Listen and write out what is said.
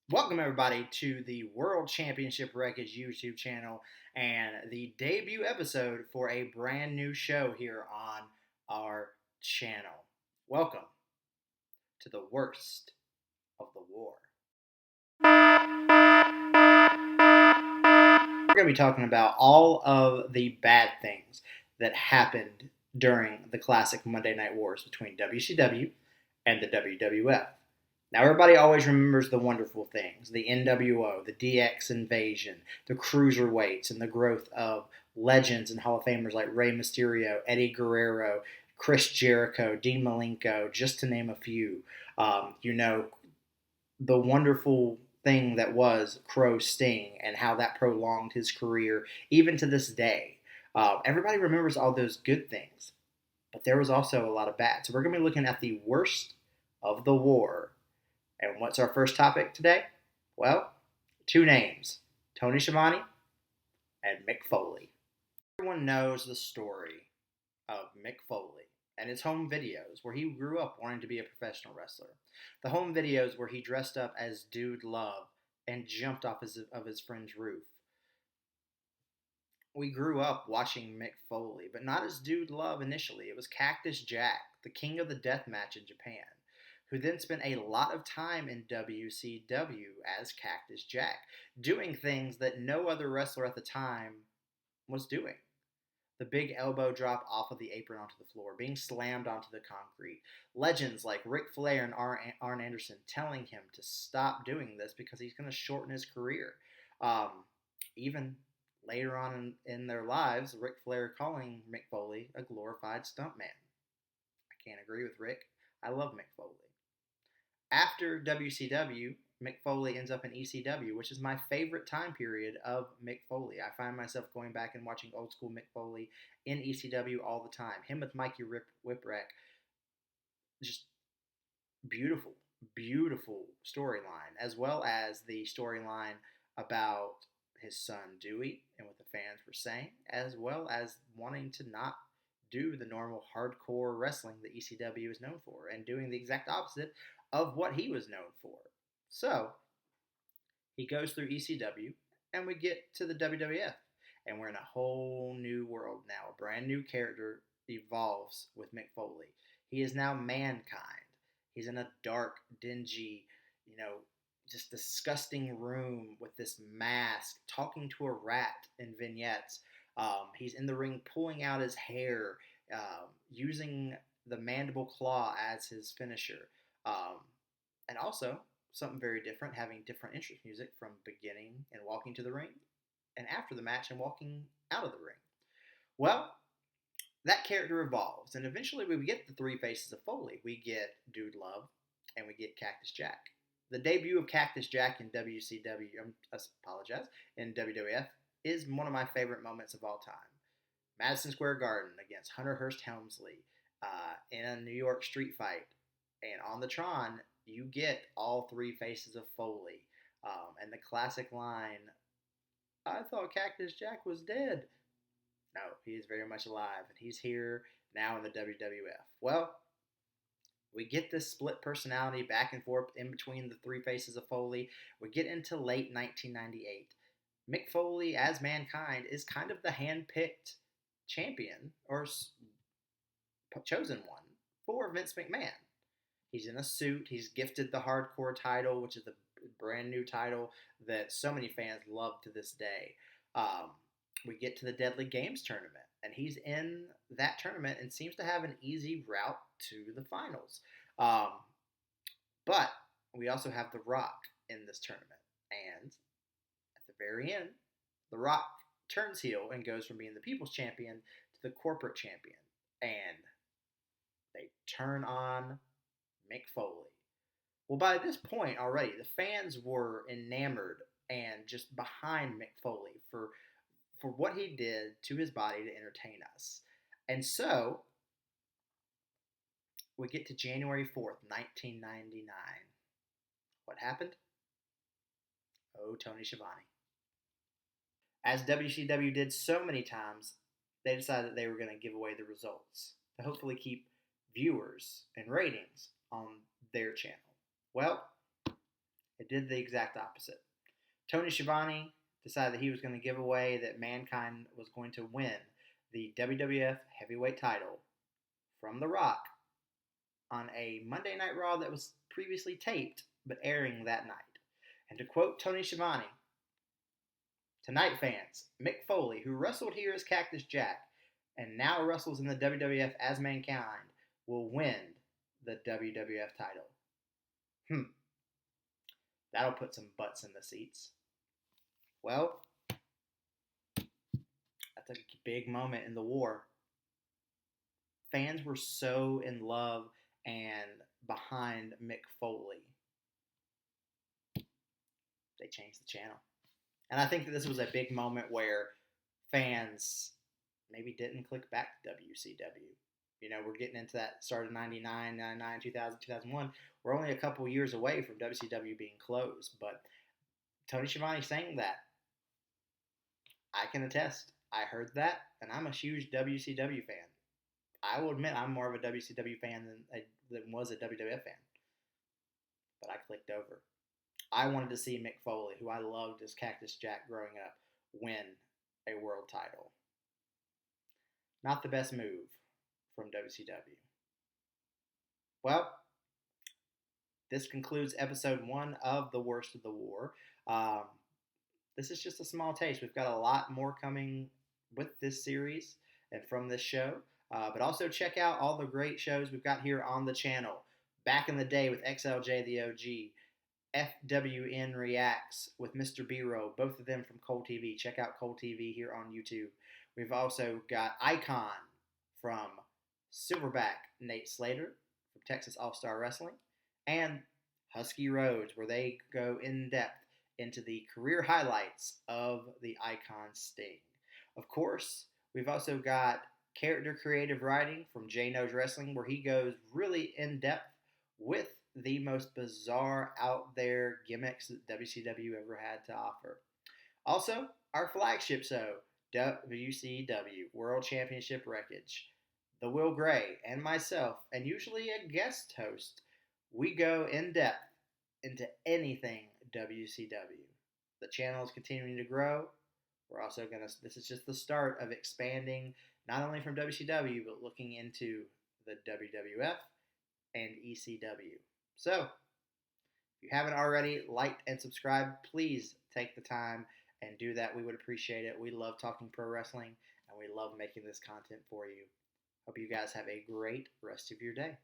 Welcome, everybody, to the World Championship Wreckage YouTube channel and the debut episode for a brand new show here on our channel. Welcome to the worst of the war. We're going to be talking about all of the bad things that happened during the classic Monday Night Wars between WCW and the WWF. Now, everybody always remembers the wonderful things, the NWO, the DX invasion, the cruiserweights, and the growth of legends and Hall of Famers like Rey Mysterio, Eddie Guerrero, Chris Jericho, Dean Malenko, just to name a few. You know, the wonderful thing that was Crow Sting and how that prolonged his career, even to this day. Everybody remembers all those good things, but there was also a lot of bad. So we're going to be looking at the worst of the war. And what's our first topic today? Well, two names, Tony Schiavone and Mick Foley. Everyone knows the story of Mick Foley and his home videos where he grew up wanting to be a professional wrestler. The home videos where he dressed up as Dude Love and jumped off of his friend's roof. We grew up watching Mick Foley, but not as Dude Love initially. It was Cactus Jack, the king of the death match in Japan, who then spent a lot of time in WCW as Cactus Jack, doing things that no other wrestler at the time was doing. The big elbow drop off of the apron onto the floor, being slammed onto the concrete. Legends like Ric Flair and Arn Anderson telling him to stop doing this because he's going to shorten his career. Even later on in their lives, Ric Flair calling Mick Foley a glorified stuntman. I can't agree with Rick. I love Mick Foley. After WCW, Mick Foley ends up in ECW, which is my favorite time period of Mick Foley. I find myself going back and watching old school Mick Foley in ECW all the time. Him with Mikey Whipwreck, just beautiful, beautiful storyline, as well as the storyline about his son Dewey and what the fans were saying, as well as wanting to not do the normal hardcore wrestling that ECW is known for and doing the exact opposite of what he was known for. So he goes through ECW and we get to the WWF and we're in a whole new world now. A brand new character evolves with Mick Foley. He is now Mankind. He's in a dark, dingy, just disgusting room with this mask, talking to a rat in vignettes. He's in the ring pulling out his hair, using the mandible claw as his finisher. And also, something very different, having different entrance music from beginning and walking to the ring, and after the match and walking out of the ring. Well, that character evolves, and eventually we get the three faces of Foley. We get Dude Love, and we get Cactus Jack. The debut of Cactus Jack in in WWF is one of my favorite moments of all time. Madison Square Garden against Hunter Hearst Helmsley in a New York street fight. And on the Tron, you get all three faces of Foley. And the classic line, I thought Cactus Jack was dead. No, he is very much alive, and he's here now in the WWF. Well, we get this split personality back and forth in between the three faces of Foley. We get into late 1998. Mick Foley, as Mankind, is kind of the hand-picked champion, or chosen one, for Vince McMahon. He's in a suit. He's gifted the Hardcore title, which is the brand new title that so many fans love to this day. We get to the Deadly Games tournament, and he's in that tournament and seems to have an easy route to the finals. But we also have The Rock in this tournament, and at the very end, The Rock turns heel and goes from being the People's Champion to the Corporate Champion, and they turn on Mick Foley. Well, by this point already, the fans were enamored and just behind Mick Foley for what he did to his body to entertain us. And so, we get to January 4th, 1999. What happened? Oh, Tony Schiavone. As WCW did so many times, they decided that they were going to give away the results to hopefully keep viewers and ratings on their channel. Well, It did the exact opposite. Tony Schiavone decided that he was going to give away that Mankind was going to win the WWF Heavyweight title from The Rock on a Monday Night Raw that was previously taped but airing that night. And to quote Tony Schiavone, "Tonight, fans, Mick Foley, who wrestled here as Cactus Jack and now wrestles in the WWF as Mankind, will win the WWF title." That'll put some butts in the seats. Well, that's a big moment in the war. Fans were so in love and behind Mick Foley. They changed the channel. And I think that this was a big moment where fans maybe didn't click back to WCW. You know, we're getting into that start of 99, 99, 2000, 2001. We're only a couple years away from WCW being closed. But Tony Schiavone saying that, I can attest. I heard that, and I'm a huge WCW fan. I will admit I'm more of a WCW fan than was a WWF fan. But I clicked over. I wanted to see Mick Foley, who I loved as Cactus Jack growing up, win a world title. Not the best move from WCW. Well, this concludes episode 1 of The Worst of the War. This is just a small taste. We've got a lot more coming with this series and from this show. But also check out all the great shows we've got here on the channel. Back in the Day with XLJ the OG. FWN Reacts with Mr. B-Roll, both of them from Cole TV. Check out Cole TV here on YouTube. We've also got Icon from Silverback Nate Slater from Texas All-Star Wrestling, and Husky Roads, where they go in depth into the career highlights of the Icon Sting. Of course, we've also got Character Creative Writing from J Knows Wrestling, where he goes really in depth with the most bizarre out there gimmicks that WCW ever had to offer. Also, our flagship show, WCW World Championship Wreckage. The Will Gray and myself, and usually a guest host, we go in depth into anything WCW. The channel is continuing to grow. We're also this is just the start of expanding not only from WCW, but looking into the WWF and ECW. So, if you haven't already liked and subscribed, please take the time and do that. We would appreciate it. We love talking pro wrestling, and we love making this content for you. Hope you guys have a great rest of your day.